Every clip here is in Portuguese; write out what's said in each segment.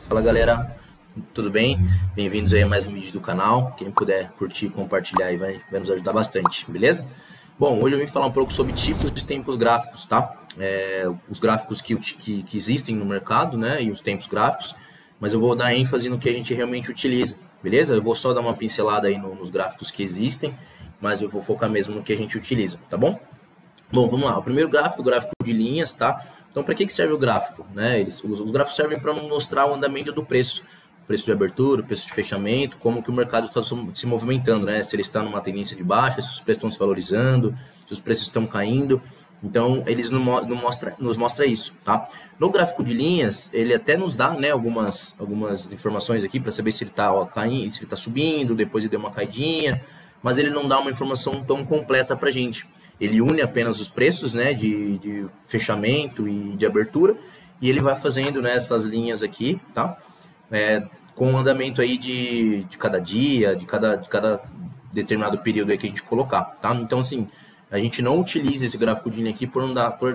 Fala galera, tudo bem? Bem-vindos aí a mais um vídeo do canal. Quem puder curtir e compartilhar aí vai nos ajudar bastante, beleza? Bom, hoje eu vim falar um pouco sobre tipos de tempos gráficos, tá? Os gráficos que existem no mercado, né? E os tempos gráficos, mas eu vou dar ênfase no que a gente realmente utiliza, beleza? Eu vou só dar uma pincelada aí nos gráficos que existem, mas eu vou focar mesmo no que a gente utiliza, tá bom? Bom, vamos lá. O primeiro gráfico, o gráfico de linhas, tá? Então, para que serve o gráfico? Né? Os gráficos servem para mostrar o andamento do preço. O preço de abertura, o preço de fechamento, como que o mercado está se movimentando, né? Se ele está numa tendência de baixa, se os preços estão se valorizando, se os preços estão caindo. Então, eles nos mostra isso, tá? No gráfico de linhas, ele até nos dá, né, algumas informações aqui para saber se ele está caindo, se ele está subindo, depois ele deu uma caidinha, mas ele não dá uma informação tão completa para a gente. Ele une apenas os preços, né, de fechamento e de abertura, e ele vai fazendo, né, essas linhas aqui, tá? Com o andamento aí de cada dia, de cada determinado período aí que a gente colocar, tá? Então, assim, a gente não utiliza esse gráfico de linha aqui por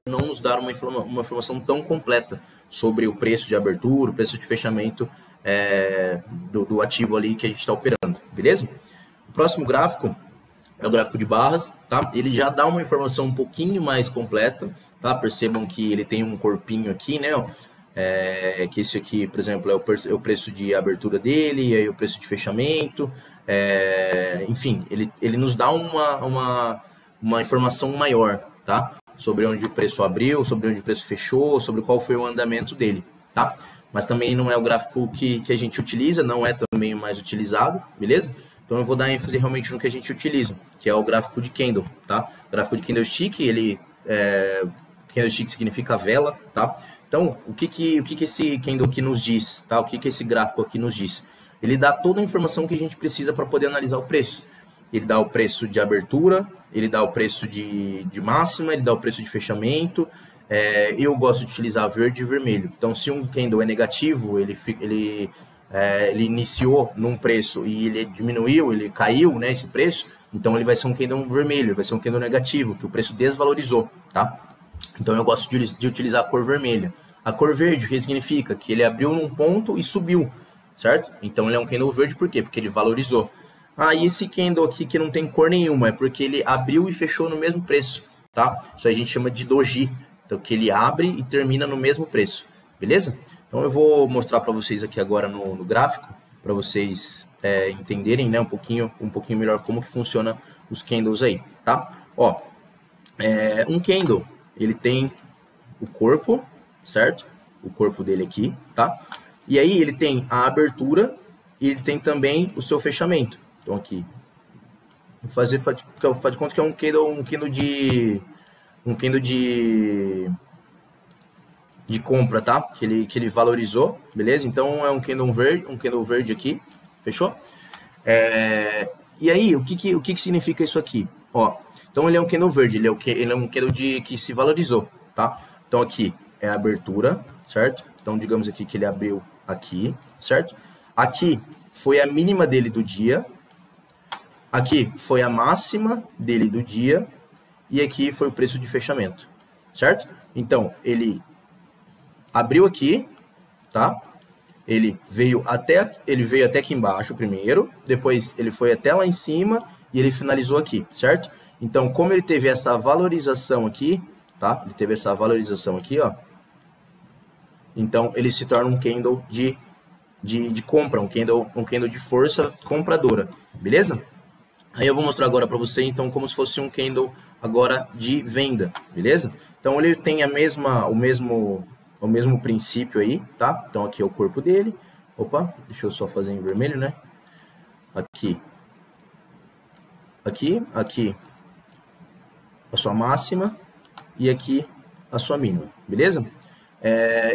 não nos dar uma informação tão completa sobre o preço de abertura, o preço de fechamento do ativo ali que a gente está operando, beleza? O próximo gráfico é o gráfico de barras, tá? Ele já dá uma informação um pouquinho mais completa, tá? Percebam que ele tem um corpinho aqui, né? Que esse aqui, por exemplo, é o preço de abertura dele, e aí o preço de fechamento, enfim, ele nos dá uma informação maior, tá? Sobre onde o preço abriu, sobre onde o preço fechou, sobre qual foi o andamento dele, tá? Mas também não é o gráfico que a gente utiliza, não é também o mais utilizado, beleza? Então eu vou dar ênfase realmente no que a gente utiliza, que é o gráfico de candle, tá? O gráfico de candlestick, candlestick significa vela, tá? Então, o que esse candle aqui nos diz, tá? O que esse gráfico aqui nos diz? Ele dá toda a informação que a gente precisa para poder analisar o preço. Ele dá o preço de abertura, ele dá o preço de máxima, ele dá o preço de fechamento. Eu gosto de utilizar verde e vermelho. Então, se um candle é negativo, ele iniciou num preço e ele diminuiu, ele caiu, né, esse preço, então ele vai ser um candle vermelho, vai ser um candle negativo, que o preço desvalorizou, tá? Então eu gosto de utilizar a cor vermelha. A cor verde, o que significa? Que ele abriu num ponto e subiu, certo? Então ele é um candle verde, por quê? Porque ele valorizou. E esse candle aqui que não tem cor nenhuma, é porque ele abriu e fechou no mesmo preço, tá? Isso a gente chama de doji, então que ele abre e termina no mesmo preço, beleza? Então eu vou mostrar para vocês aqui agora no gráfico, para vocês entenderem, né, um pouquinho melhor como que funciona os candles aí, tá? Ó, um candle, ele tem o corpo, certo? O corpo dele aqui, tá? E aí ele tem a abertura e ele tem também o seu fechamento. Então aqui, faz de conta que é um candle de compra, tá? Que ele valorizou, beleza? Então é um candle verde aqui, fechou? E aí, o que significa isso aqui? Ó, então ele é um candle verde, ele é um candle que se valorizou, tá? Então aqui é a abertura, certo? Então digamos aqui que ele abriu aqui, certo? Aqui foi a mínima dele do dia, aqui foi a máxima dele do dia e aqui foi o preço de fechamento, certo? Então ele abriu aqui, tá? Ele veio até aqui embaixo primeiro, depois ele foi até lá em cima e ele finalizou aqui, certo? Então, como ele teve essa valorização aqui, tá? Ele teve essa valorização aqui, ó. Então, ele se torna um candle de compra, um candle de força compradora, beleza? Aí eu vou mostrar agora para você, então, como se fosse um candle agora de venda, beleza? Então, ele tem o mesmo princípio aí, tá? Então, aqui é o corpo dele. Opa, deixa eu só fazer em vermelho, né? Aqui a sua máxima e aqui a sua mínima, beleza?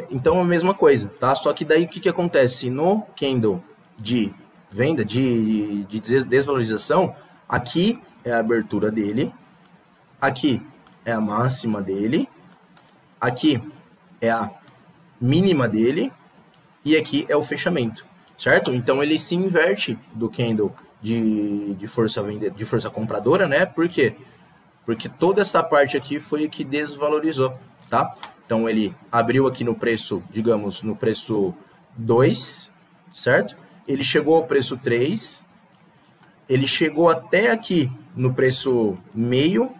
Então, a mesma coisa, tá? Só que daí, o que acontece? No candle de venda, de desvalorização, aqui é a abertura dele, aqui é a máxima dele, aqui é a mínima dele e aqui é o fechamento, certo? Então ele se inverte do candle de força compradora, né? Por quê? Porque toda essa parte aqui foi o que desvalorizou, tá? Então ele abriu aqui no preço, digamos, no preço 2, certo? Ele chegou ao preço 3, ele chegou até aqui no preço meio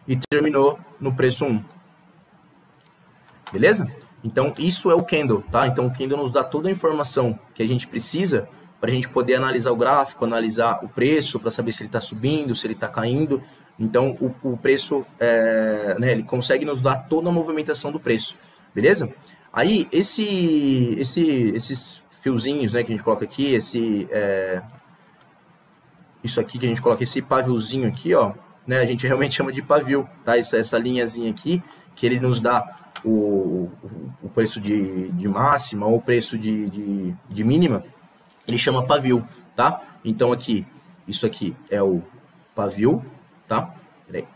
e terminou no preço 1. Beleza? Então, isso é o candle, tá? Então, o candle nos dá toda a informação que a gente precisa para a gente poder analisar o gráfico, analisar o preço, para saber se ele está subindo, se ele está caindo. Então, o preço, né, ele consegue nos dar toda a movimentação do preço, beleza? Aí, esses fiozinhos, né, que a gente coloca aqui, isso aqui que a gente coloca, esse paviozinho aqui, ó, né, a gente realmente chama de pavio, tá? Essa linhazinha aqui, que ele nos dá o preço de máxima ou o preço de mínima, ele chama pavio, tá? Então aqui, isso aqui é o pavio, tá? Peraí.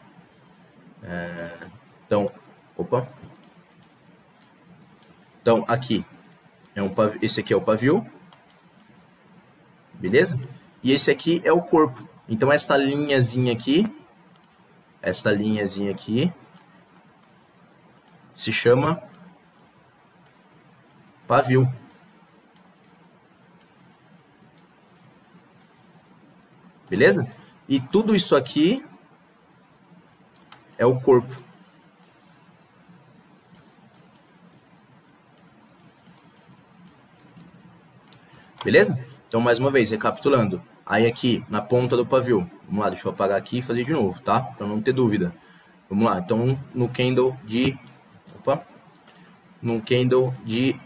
Então, opa. Então aqui é um pavio, esse aqui é o pavio, beleza? E esse aqui é o corpo. Então essa linhazinha aqui se chama pavio. Beleza? E tudo isso aqui é o corpo. Beleza? Então, mais uma vez, recapitulando. Aí aqui, na ponta do pavio. Vamos lá, deixa eu apagar aqui e fazer de novo, tá? Para não ter dúvida. Vamos lá. Então, no candle de... Opa! Num candle de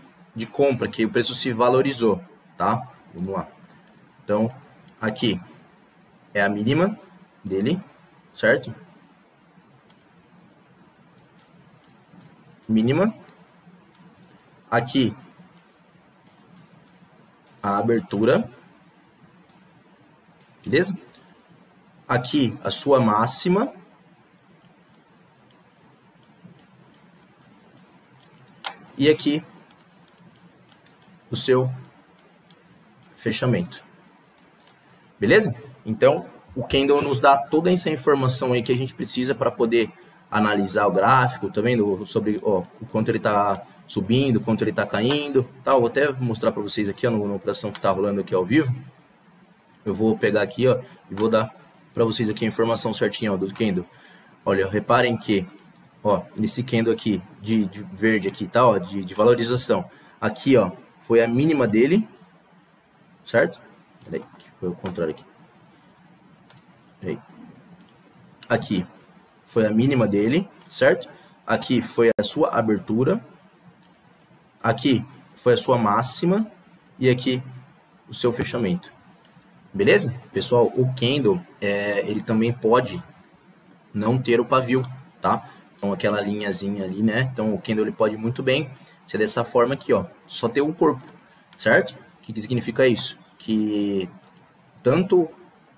compra, que o preço se valorizou, tá? Vamos lá. Então, aqui é a mínima dele, certo? Mínima. Aqui, a abertura. Beleza? Aqui, a sua máxima. E aqui, o seu fechamento. Beleza? Então, o candle nos dá toda essa informação aí que a gente precisa para poder analisar o gráfico, tá vendo? Sobre o quanto ele está subindo, o quanto ele está caindo. Tá? Eu vou até mostrar para vocês aqui, ó, na operação que está rolando aqui ao vivo. Eu vou pegar aqui, ó, e vou dar para vocês aqui a informação certinha, ó, do candle. Olha, reparem que, ó, nesse candle aqui, de verde aqui, tá, ó, de valorização. Aqui, ó, foi a mínima dele, certo? Peraí, que foi o contrário aqui. Peraí. Aqui foi a mínima dele, certo? Aqui foi a sua abertura. Aqui foi a sua máxima. E aqui o seu fechamento. Beleza? Pessoal, o candle, ele também pode não ter o pavio, tá? Então, aquela linhazinha ali, né? Então, o candle ele pode muito bem ser dessa forma aqui, ó. Só ter um corpo, certo? O que significa isso? Que tanto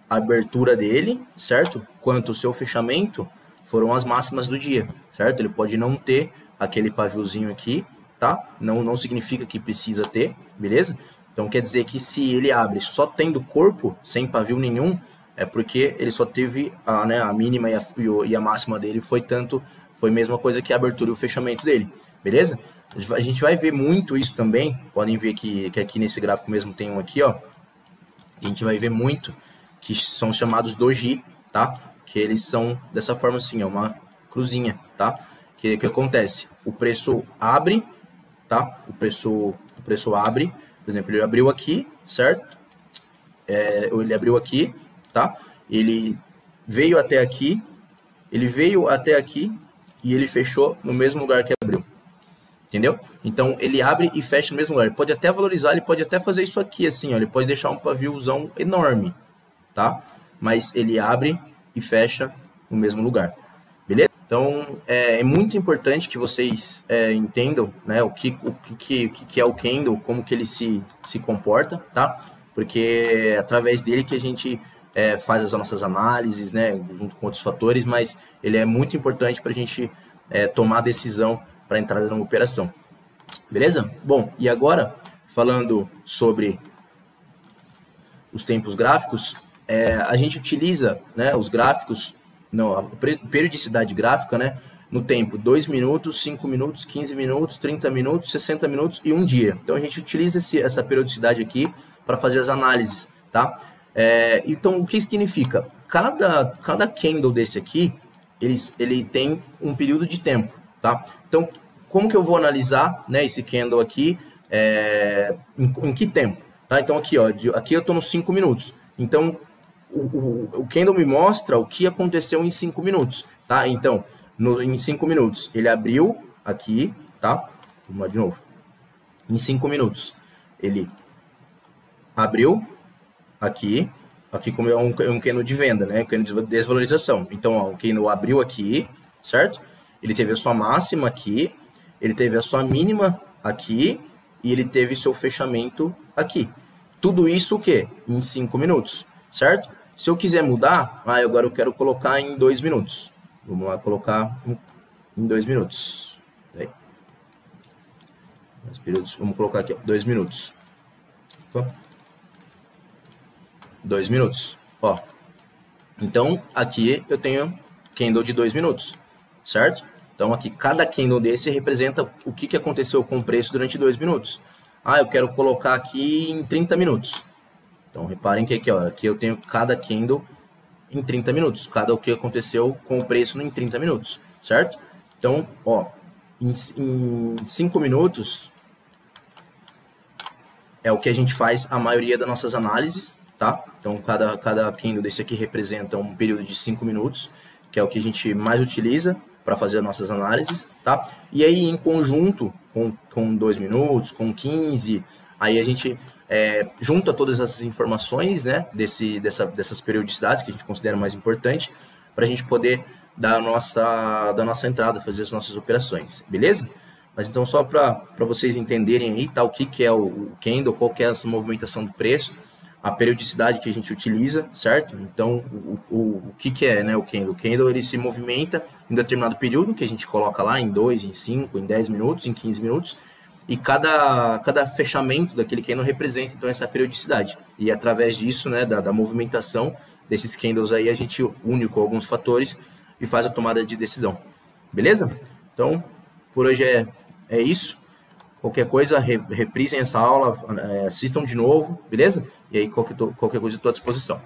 a abertura dele, certo? Quanto o seu fechamento foram as máximas do dia, certo? Ele pode não ter aquele paviozinho aqui, tá? Não significa que precisa ter, beleza? Então, quer dizer que se ele abre só tendo corpo, sem pavio nenhum, é porque ele só teve a mínima e a máxima dele foi a mesma coisa que a abertura e o fechamento dele, beleza? A gente vai ver muito isso também, podem ver que aqui nesse gráfico mesmo tem um aqui, ó. A gente vai ver muito que são chamados doji, tá? Que eles são dessa forma assim, ó, uma cruzinha, tá? Que acontece? O preço abre, tá? O preço abre, por exemplo, ele abriu aqui, certo? Ele abriu aqui, tá? Ele veio até aqui e ele fechou no mesmo lugar que abriu. Entendeu? Então, ele abre e fecha no mesmo lugar. Ele pode até valorizar, ele pode até fazer isso aqui, assim, ó. Ele pode deixar um paviozão enorme, tá? Mas ele abre e fecha no mesmo lugar. Beleza? Então, é muito importante que vocês entendam, né, o que é o candle, como que ele se comporta, tá? Porque é através dele que a gente faz as nossas análises, né, junto com outros fatores, mas ele é muito importante para a gente tomar a decisão para entrar numa operação. Beleza? Bom, e agora, falando sobre os tempos gráficos, a gente utiliza, né, os gráficos, não, a periodicidade gráfica, né, no tempo 2 minutos, 5 minutos, 15 minutos, 30 minutos, 60 minutos e 1 dia. Então a gente utiliza essa periodicidade aqui para fazer as análises, tá? Então o que significa? Cada candle desse aqui, ele tem um período de tempo, tá? Então como que eu vou analisar, né, esse candle aqui em que tempo? Tá? Então aqui, ó, aqui eu estou nos 5 minutos. Então o candle me mostra o que aconteceu em 5 minutos, tá? Então em 5 minutos ele abriu aqui, tá? Vamos lá de novo. Em 5 minutos ele abriu aqui como é um candle de venda, né? Candle de desvalorização. Então ó, o candle abriu aqui, certo? Ele teve a sua máxima aqui, ele teve a sua mínima aqui e ele teve seu fechamento aqui. Tudo isso o quê? Em 5 minutos, certo? Se eu quiser mudar, agora eu quero colocar em 2 minutos. Vamos lá colocar em 2 minutos. Aí. Vamos colocar aqui, 2 minutos. 2 minutos. Ó. Então, aqui eu tenho candle de 2 minutos, certo? Então, aqui, cada candle desse representa o que aconteceu com o preço durante 2 minutos. Eu quero colocar aqui em 30 minutos. Então, reparem que aqui, ó, aqui eu tenho cada candle em 30 minutos. Cada o que aconteceu com o preço em 30 minutos, certo? Então, ó, em 5 minutos é o que a gente faz a maioria das nossas análises, tá? Então, cada candle desse aqui representa um período de 5 minutos, que é o que a gente mais utiliza para fazer as nossas análises, tá? E aí, em conjunto, com 2 minutos, com 15, aí a gente junta todas essas informações, né, dessas periodicidades que a gente considera mais importante, para a gente poder dar a nossa entrada, fazer as nossas operações, beleza? Mas então, só para vocês entenderem aí, tá, o que é o candle, qual que é essa movimentação do preço, a periodicidade que a gente utiliza, certo? Então, o que é, né, o candle? O candle, ele se movimenta em determinado período, que a gente coloca lá em 2, em 5, em 10 minutos, em 15 minutos, e cada fechamento daquele candle representa, então, essa periodicidade. E através disso, né, da movimentação desses candles aí, a gente une com alguns fatores e faz a tomada de decisão. Beleza? Então, por hoje é isso. Qualquer coisa, reprisem essa aula, assistam de novo, beleza? E aí, qualquer coisa, eu estou à disposição.